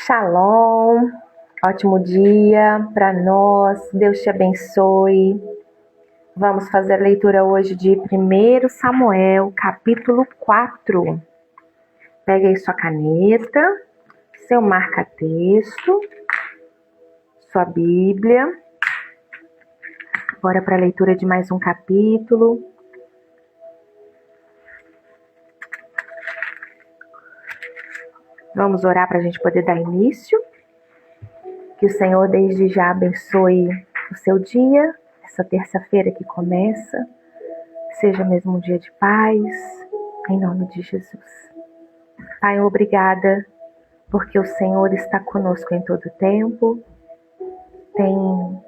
Shalom, ótimo dia para nós, Deus te abençoe. Vamos fazer a leitura hoje de 1 Samuel, capítulo 4. Pegue aí sua caneta, seu marca-texto, sua Bíblia. Bora para a leitura de mais um capítulo. Vamos orar para a gente poder dar início. Que o Senhor desde já abençoe o seu dia, essa terça-feira que começa. Seja mesmo um dia de paz, em nome de Jesus. Pai, obrigada, porque o Senhor está conosco em todo tempo, tem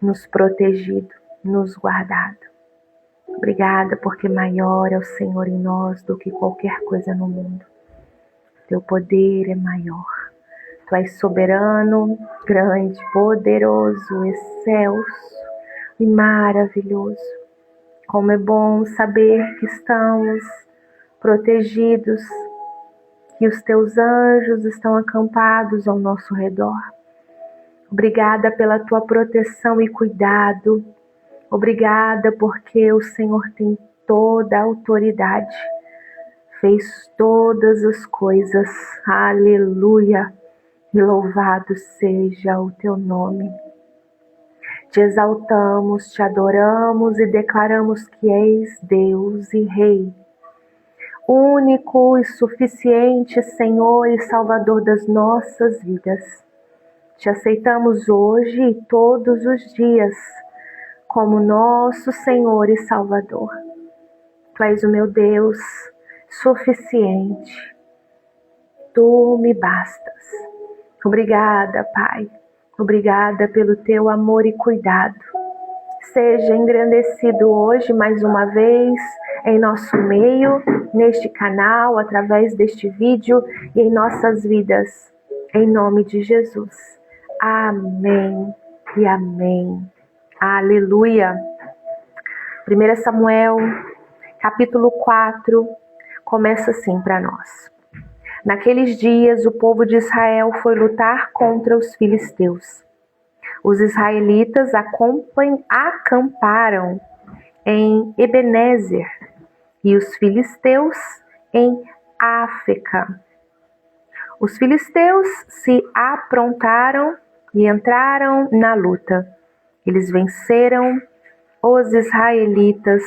nos protegido, nos guardado. Obrigada, porque maior é o Senhor em nós do que qualquer coisa no mundo. Teu poder é maior. Tu és soberano, grande, poderoso, excelso e maravilhoso. Como é bom saber que estamos protegidos, que os teus anjos estão acampados ao nosso redor. Obrigada pela tua proteção e cuidado. Obrigada porque o Senhor tem toda a autoridade. Fez todas as coisas. Aleluia. E louvado seja o teu nome. Te exaltamos, te adoramos e declaramos que és Deus e Rei. Único e suficiente Senhor e Salvador das nossas vidas. Te aceitamos hoje e todos os dias como nosso Senhor e Salvador. Tu és o meu Deus suficiente. Tu me bastas. Obrigada, Pai. Obrigada pelo teu amor e cuidado. Seja engrandecido hoje mais uma vez em nosso meio, neste canal, através deste vídeo e em nossas vidas. Em nome de Jesus. Amém e amém. Aleluia. 1 Samuel, capítulo 4, começa assim para nós. Naqueles dias, o povo de Israel foi lutar contra os filisteus. Os israelitas acamparam em Ebenezer e os filisteus em Áfeca. Os filisteus se aprontaram e entraram na luta. Eles venceram os israelitas,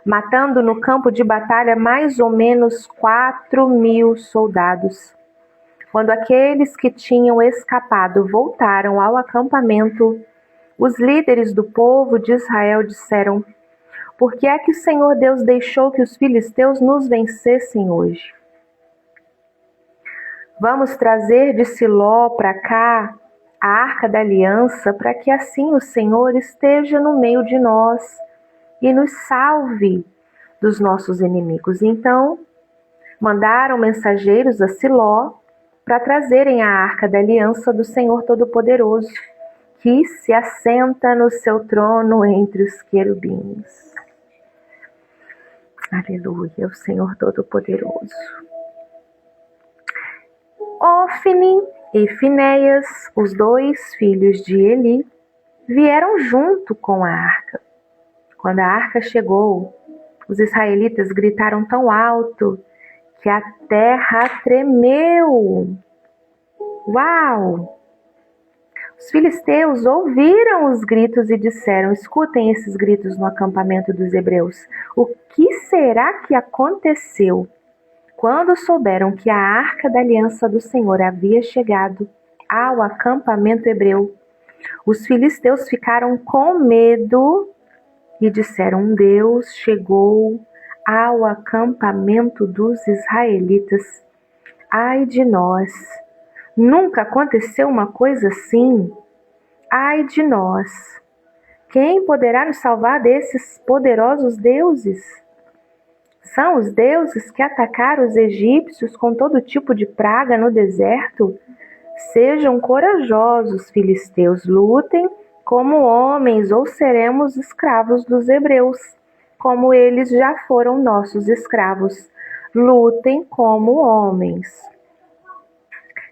matando no campo de batalha mais ou menos 4.000 soldados. Quando aqueles que tinham escapado voltaram ao acampamento, os líderes do povo de Israel disseram: por que é que o Senhor Deus deixou que os filisteus nos vencessem hoje? Vamos trazer de Siló para cá a Arca da Aliança, para que assim o Senhor esteja no meio de nós e nos salve dos nossos inimigos. Então, mandaram mensageiros a Siló para trazerem a Arca da Aliança do Senhor Todo-Poderoso, que se assenta no seu trono entre os querubins. Aleluia, o Senhor Todo-Poderoso. Ofni e Finéias, os dois filhos de Eli, vieram junto com a arca. Quando a arca chegou, os israelitas gritaram tão alto que a terra tremeu. Uau! Os filisteus ouviram os gritos e disseram: escutem esses gritos no acampamento dos hebreus. O que será que aconteceu? Quando souberam que a arca da aliança do Senhor havia chegado ao acampamento hebreu, os filisteus ficaram com medo e disseram: um Deus chegou ao acampamento dos israelitas. Ai de nós! Nunca aconteceu uma coisa assim. Ai de nós! Quem poderá nos salvar desses poderosos deuses? São os deuses que atacaram os egípcios com todo tipo de praga no deserto? Sejam corajosos, filisteus, lutem como homens ou seremos escravos dos hebreus, como eles já foram nossos escravos. Lutem como homens.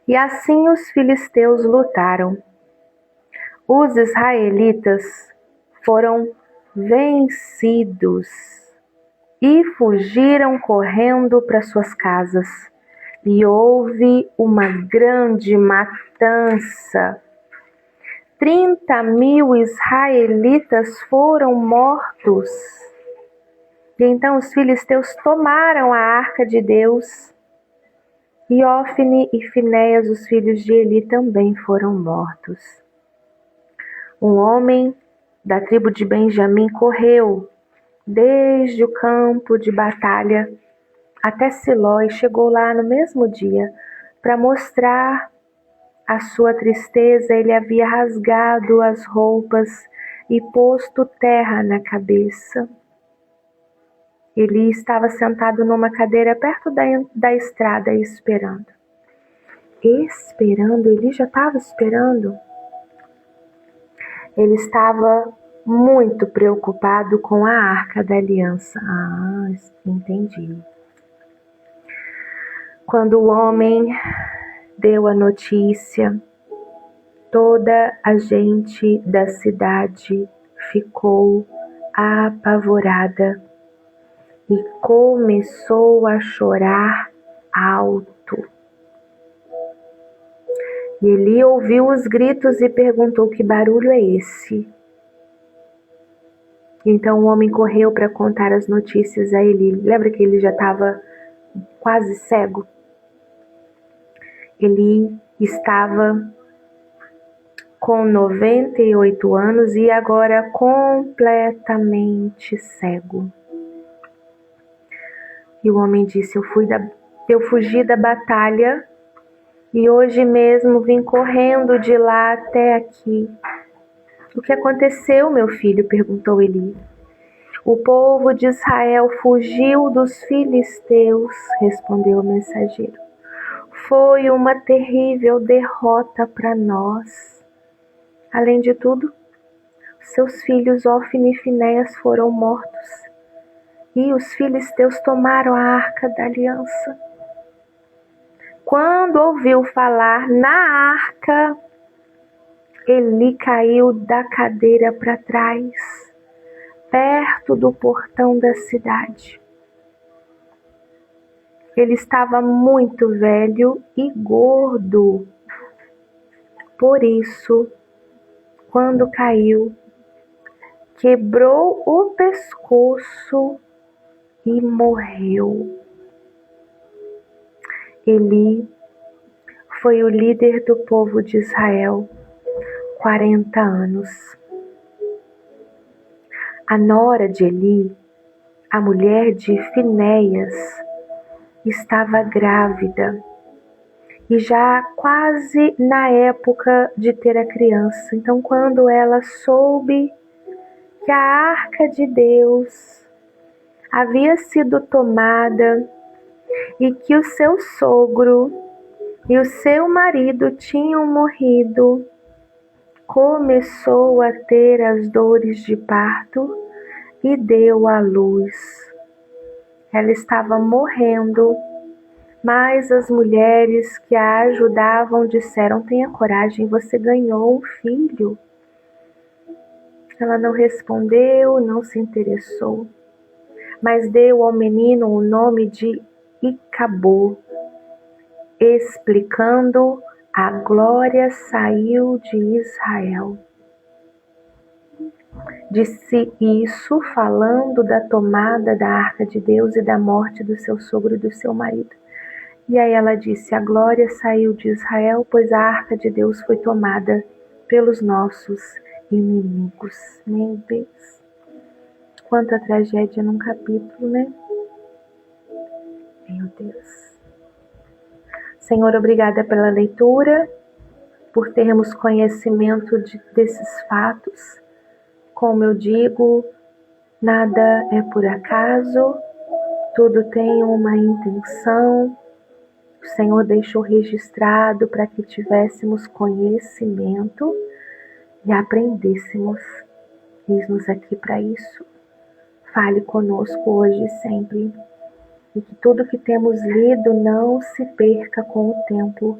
E assim os filisteus lutaram. Os israelitas foram vencidos e fugiram correndo para suas casas. E houve uma grande matança. 30.000 israelitas foram mortos. E então os filisteus tomaram a arca de Deus, e Ofni e Finéias, os filhos de Eli, também foram mortos. Um homem da tribo de Benjamim correu desde o campo de batalha até Siló e chegou lá no mesmo dia para mostrar a sua tristeza. Ele havia rasgado as roupas e posto terra na cabeça. Ele estava sentado numa cadeira perto da estrada esperando. Ele já estava esperando. Ele estava muito preocupado com a Arca da Aliança. Entendi. Quando o homem deu a notícia, toda a gente da cidade ficou apavorada e começou a chorar alto. E Eli ouviu os gritos e perguntou: que barulho é esse? Então o homem correu para contar as notícias a Eli. Lembra que ele já estava quase cego? Eli estava com 98 anos e agora completamente cego. E o homem disse: eu fugi da batalha e hoje mesmo vim correndo de lá até aqui. O que aconteceu, meu filho? Perguntou Eli. O povo de Israel fugiu dos filisteus, respondeu o mensageiro. Foi uma terrível derrota para nós. Além de tudo, seus filhos Ofni e Finéias foram mortos. E os filisteus tomaram a Arca da Aliança. Quando ouviu falar na arca, Eli caiu da cadeira para trás, perto do portão da cidade. Ele estava muito velho e gordo. Por isso, quando caiu, quebrou o pescoço e morreu. Eli foi o líder do povo de Israel 40 anos. A nora de Eli, a mulher de Finéias, estava grávida e já quase na época de ter a criança. Então, quando ela soube que a arca de Deus havia sido tomada e que o seu sogro e o seu marido tinham morrido, começou a ter as dores de parto e deu à luz. Ela estava morrendo, mas as mulheres que a ajudavam disseram: tenha coragem, você ganhou um filho. Ela não respondeu, não se interessou, mas deu ao menino o nome de Icabô, explicando: a glória saiu de Israel. Disse isso falando da tomada da arca de Deus e da morte do seu sogro e do seu marido. E aí ela disse: a glória saiu de Israel, pois a arca de Deus foi tomada pelos nossos inimigos. Meu Deus, quanta tragédia num capítulo, né? Meu Deus. Senhor, obrigada pela leitura, por termos conhecimento desses fatos. Como eu digo, nada é por acaso, tudo tem uma intenção. O Senhor deixou registrado para que tivéssemos conhecimento e aprendêssemos. Eis-nos aqui para isso. Fale conosco hoje e sempre. E que tudo que temos lido não se perca com o tempo,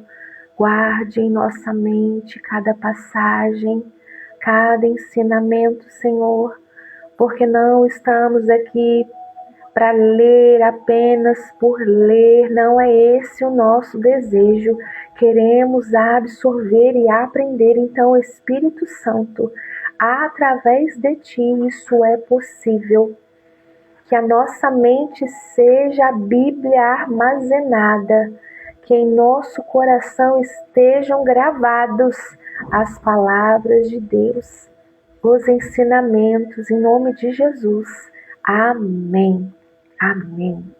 Guarde em nossa mente cada passagem, cada ensinamento, Senhor, porque não estamos aqui para ler apenas por ler, não é esse o nosso desejo. Queremos absorver e aprender. Então, Espírito Santo, através de Ti, isso é possível. Que a nossa mente seja a Bíblia armazenada, que em nosso coração estejam gravados as palavras de Deus, os ensinamentos, em nome de Jesus. Amém. Amém.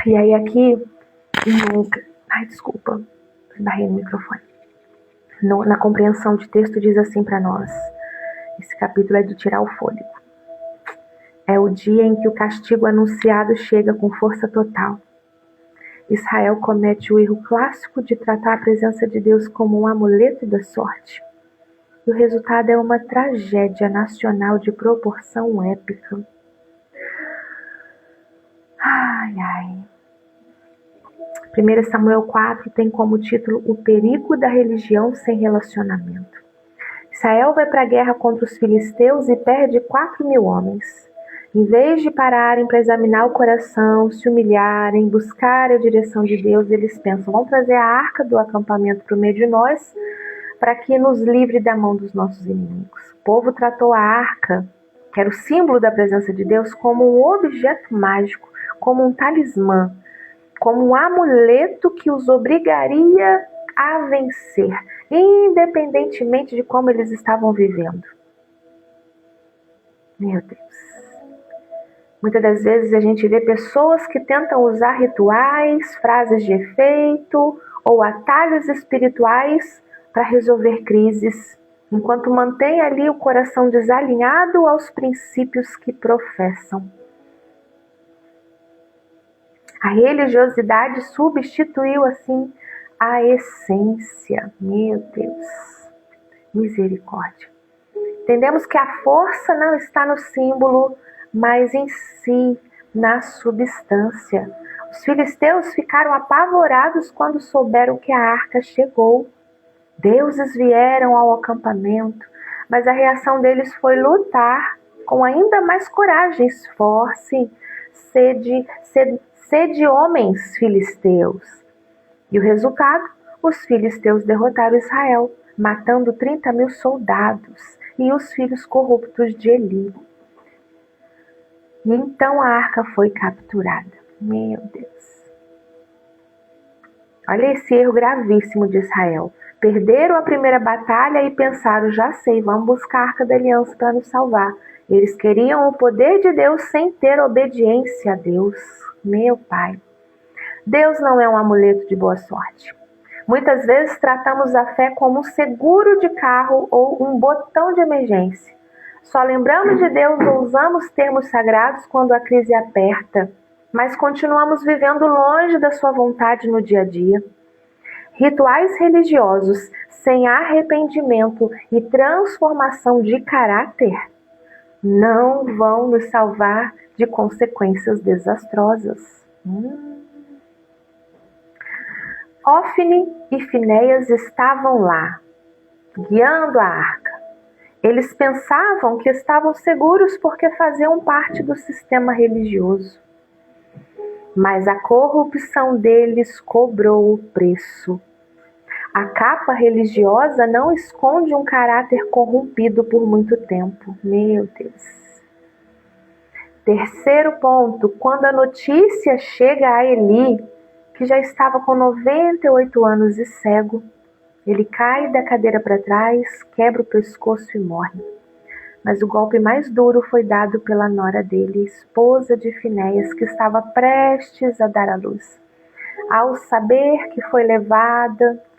E aí aqui, desculpa, esbarrei no microfone. Na compreensão de texto diz assim para nós, esse capítulo é de tirar o fôlego. É o dia em que o castigo anunciado chega com força total. Israel comete o erro clássico de tratar a presença de Deus como um amuleto da sorte. E o resultado é uma tragédia nacional de proporção épica. Ai, ai. 1 Samuel 4 tem como título O perigo da religião sem relacionamento. Israel vai para a guerra contra os filisteus e perde 4.000 homens. Em vez de pararem para examinar o coração, se humilharem, buscar a direção de Deus, eles pensam, vamos trazer a arca do acampamento para o meio de nós, para que nos livre da mão dos nossos inimigos. O povo tratou a arca, que era o símbolo da presença de Deus, como um objeto mágico, como um talismã, como um amuleto que os obrigaria a vencer, independentemente de como eles estavam vivendo. Meu Deus. Muitas das vezes a gente vê pessoas que tentam usar rituais, frases de efeito ou atalhos espirituais para resolver crises, enquanto mantém ali o coração desalinhado aos princípios que professam. A religiosidade substituiu assim a essência. Meu Deus, misericórdia. Entendemos que a força não está no símbolo, mas em si, na substância. Os filisteus ficaram apavorados quando souberam que a arca chegou. Deuses vieram ao acampamento, mas a reação deles foi lutar com ainda mais coragem. Esforce, sede homens filisteus. E o resultado? Os filisteus derrotaram Israel, matando 30.000 soldados e os filhos corruptos de Eli. E então a arca foi capturada. Meu Deus. Olha esse erro gravíssimo de Israel. Perderam a primeira batalha e pensaram, já sei, vamos buscar a arca da aliança para nos salvar. Eles queriam o poder de Deus sem ter obediência a Deus. Meu Pai. Deus não é um amuleto de boa sorte. Muitas vezes tratamos a fé como um seguro de carro ou um botão de emergência. Só lembramos de Deus ou usamos termos sagrados quando a crise aperta, mas continuamos vivendo longe da sua vontade no dia a dia. Rituais religiosos sem arrependimento e transformação de caráter não vão nos salvar de consequências desastrosas. Ofni e Finéias estavam lá, guiando a arca. Eles pensavam que estavam seguros porque faziam parte do sistema religioso. Mas a corrupção deles cobrou o preço. A capa religiosa não esconde um caráter corrompido por muito tempo. Meu Deus. Terceiro ponto, quando a notícia chega a Eli, que já estava com 98 anos e cego, ele cai da cadeira para trás, quebra o pescoço e morre. Mas o golpe mais duro foi dado pela nora dele, esposa de Finéias, que estava prestes a dar à luz. Ao saber que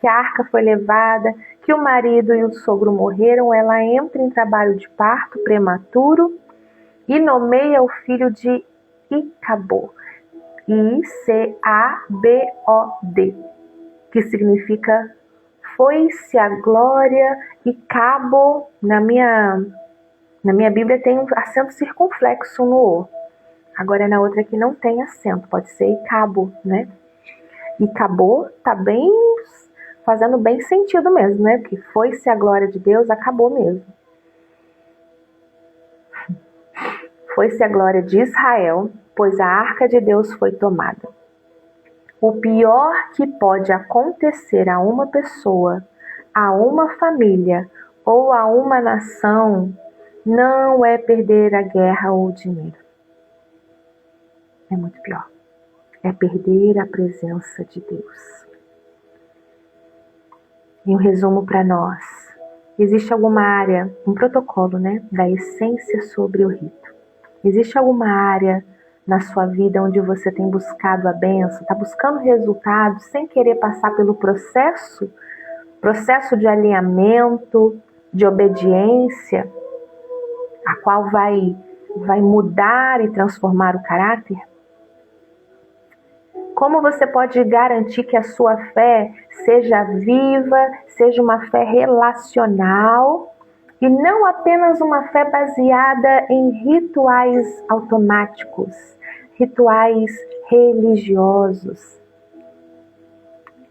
a arca foi levada, que o marido e o sogro morreram, ela entra em trabalho de parto prematuro e nomeia o filho de Icabod, I-C-A-B-O-D, que significa foi-se a glória, e cabo, na minha Bíblia tem um acento circunflexo no O. Agora na outra aqui não tem acento, pode ser e cabo, né? E acabou, tá bem, fazendo bem sentido mesmo, né? Porque foi-se a glória de Deus, acabou mesmo. Foi-se a glória de Israel, pois a arca de Deus foi tomada. O pior que pode acontecer a uma pessoa, a uma família ou a uma nação não é perder a guerra ou o dinheiro. É muito pior. É perder a presença de Deus. E um resumo para nós. Existe alguma área, um protocolo, né, da essência sobre o rito. Existe alguma área na sua vida onde você tem buscado a bênção, está buscando resultados sem querer passar pelo processo de alinhamento, de obediência, a qual vai mudar e transformar o caráter? Como você pode garantir que a sua fé seja viva, seja uma fé relacional e não apenas uma fé baseada em rituais automáticos, rituais religiosos?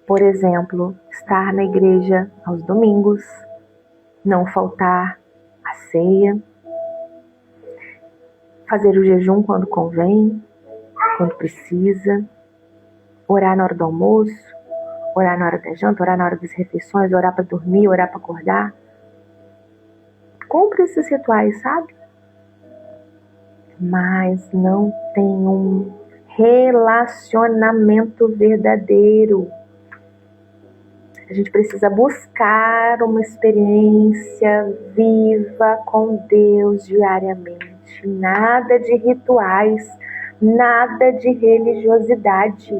Por exemplo, estar na igreja aos domingos, não faltar a ceia, fazer o jejum quando convém, quando precisa, orar na hora do almoço, orar na hora da janta, orar na hora das refeições, orar para dormir, orar para acordar. Cumpre esses rituais, sabe? Mas não tem um relacionamento verdadeiro. A gente precisa buscar uma experiência viva com Deus diariamente. Nada de rituais, nada de religiosidade.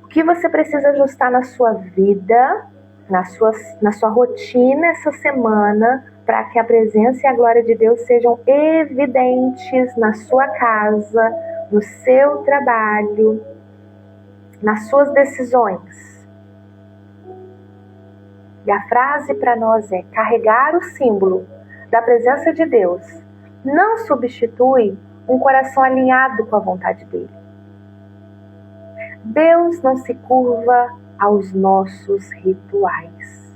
O que você precisa ajustar na sua vida, na sua rotina essa semana, para que a presença e a glória de Deus sejam evidentes na sua casa, no seu trabalho, nas suas decisões? E a frase para nós é: carregar o símbolo da presença de Deus não substitui um coração alinhado com a vontade dele. Deus não se curva aos nossos rituais.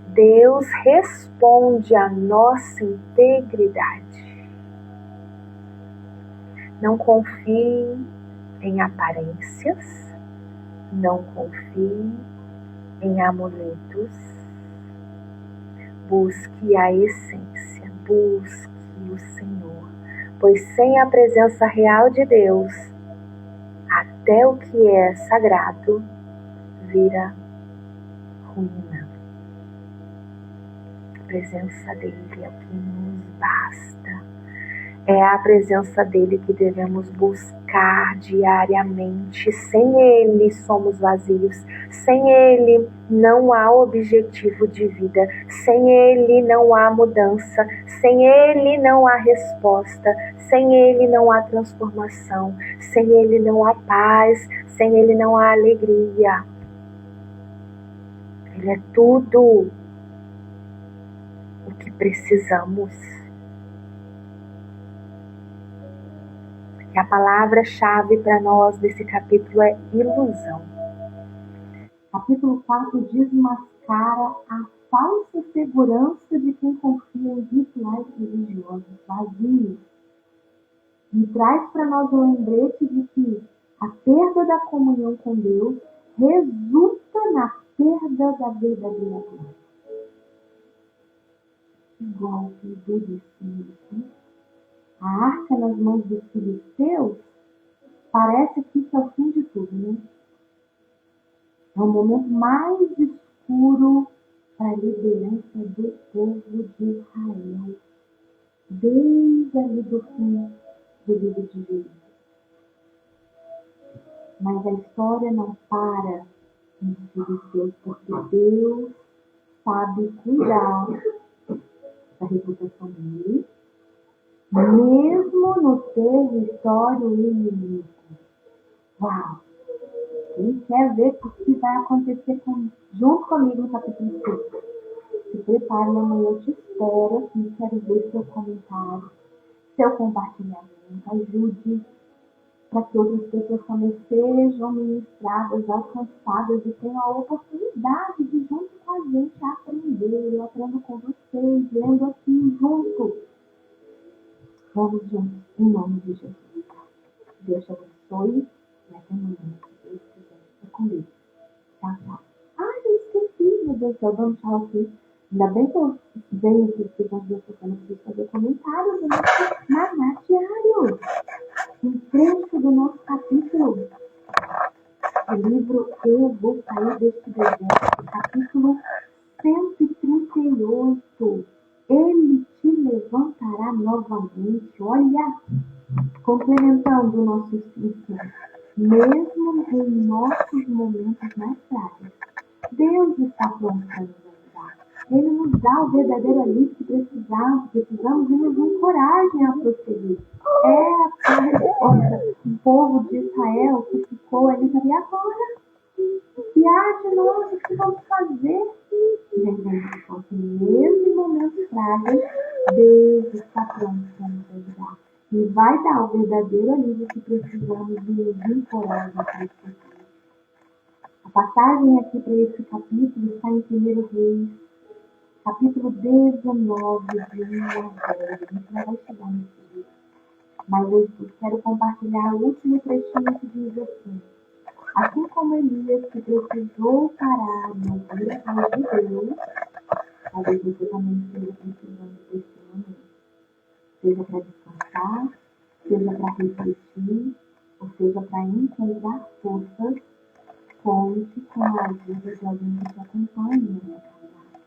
Deus responde à nossa integridade. Não confie em aparências, não confie em amuletos. Busque a essência, busque o Senhor, pois sem a presença real de Deus, até o que é sagrado vira ruína. A presença dele é o que nos basta. É a presença dele que devemos buscar diariamente. Sem ele somos vazios. Sem ele não há objetivo de vida. Sem ele não há mudança. Sem ele não há resposta. Sem ele não há transformação. Sem ele não há paz. Sem ele não há alegria. Ele é tudo o que precisamos. E a palavra-chave para nós desse capítulo é ilusão. Capítulo 4 desmascara a falsa segurança de quem confia em rituais religiosos vazios. E traz para nós o lembrete de que a perda da comunhão com Deus resulta na perda da verdadeira glória. Que golpe duríssimo isso. A arca nas mãos dos filisteus parece que isso é o fim de tudo, né? É o momento mais escuro para a liderança do povo de Israel, desde ali do fim do livro de Jeremias. Mas a história não para nos filisteus, porque Deus sabe cuidar da reputação dele, mesmo no território inimigo. Uau! Quem quer ver o que vai acontecer junto comigo no capítulo 5? Se prepare, amanhã eu te espero aqui. Quero ver seu comentário, seu compartilhamento. Ajude para que outras pessoas também sejam ministradas, alcançadas e tenham a oportunidade de, junto com a gente, aprender. Eu aprendo com vocês, lendo aqui junto. Vamos juntos, em nome de Jesus. Deus te abençoe e até amanhã, se Deus quiser. Fica com Deus. Tchau, tchau. Ah, eu esqueci, meu Deus do céu, dando tchau aqui. Ainda bem que eu venho aqui, porque às vezes eu não preciso fazer comentários do nosso Maná Diário. Um trecho do nosso capítulo, o livro Eu Vou Sair Deste Deserto, capítulo 138. Ele te levantará novamente. Olha, complementando o nosso ensino, mesmo em nossos momentos mais frágeis, Deus está pronto para nos ajudar. Ele nos dá o verdadeiro alívio que precisamos e nos encoraja a prosseguir. É a resposta do povo de Israel que ficou ali, sabe, agora? E de nós, o que vamos fazer? Lembrando que mesmo em momentos frágeis, Deus está pronto para nos ajudar. E vai dar o verdadeiro alívio que precisamos e nos encoraja a prosseguir. A passagem aqui para esse capítulo está em 1 Reis, capítulo 19, de 1 a 10. A gente não vai chegar nesse livro. Mas eu quero compartilhar o último trechinho que diz assim: assim como Elias que precisou parar no ouvir a voz de Deus, talvez você também esteja precisando desse momento. Seja para descansar, seja para refletir, ou seja para encontrar forças. Conte com a ajuda de alguém que te acompanhe nessa caminhada.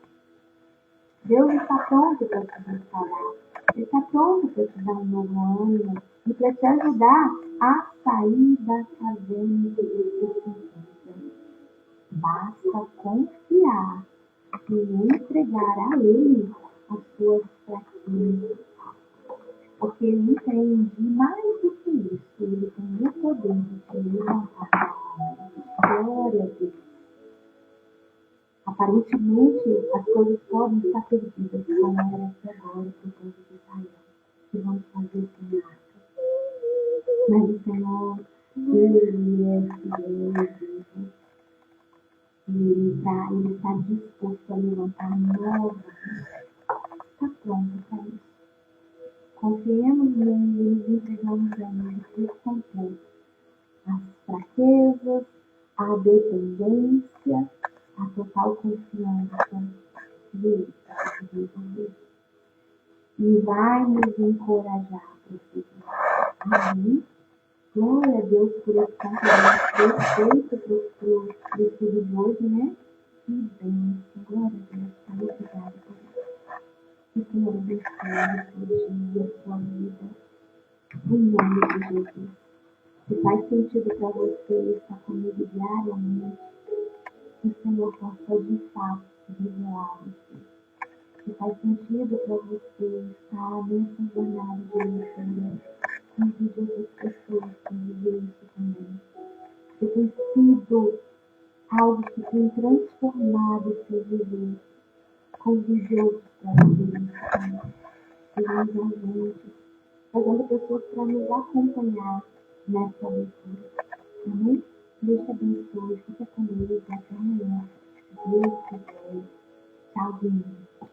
Deus está pronto para te restaurar. Ele está pronto para te dar um novo ânimo e para te ajudar a sair da caverna que você se encontra. Basta confiar e entregar a Ele as suas fraquezas. Porque Ele entende mais do que isso. Ele tem o poder de te levantar. Glória a Deus. Aparentemente, as coisas podem estar perdidas, como era até agora para o povo de Israel, que vamos fazer sem marca. Mas o Senhor, Ele é fiel, Ele está disposto a levantar novamente. Está pronto para isso. Confiemos nele e nos entregamos a Ele por completo. As fraquezas, a dependência, a total confiança dele para resolver. E vai nos encorajar a prosseguir. Amém? Glória a Deus por esse conteúdo perfeito para o estudo de hoje, né? Que bênção, glória a Deus. Obrigada por isso. Que o Senhor abençoe o seu dia, a sua vida. Em nome de Jesus. Se faz sentido para você estar comigo diariamente, que o Senhor possa de fato se revelar a você. Se faz sentido para você estar nessa jornada de leitura, convide outras pessoas para viver isso também. Que tem sido algo que tem transformado o seu viver. Convide outros para viver isso também. Vivemos juntos, trazendo pessoas para nos acompanhar nessa leitura. Amém? Deus te abençoe, fica com Deus, até amanhã. Se Deus quiser. Tchauzinho.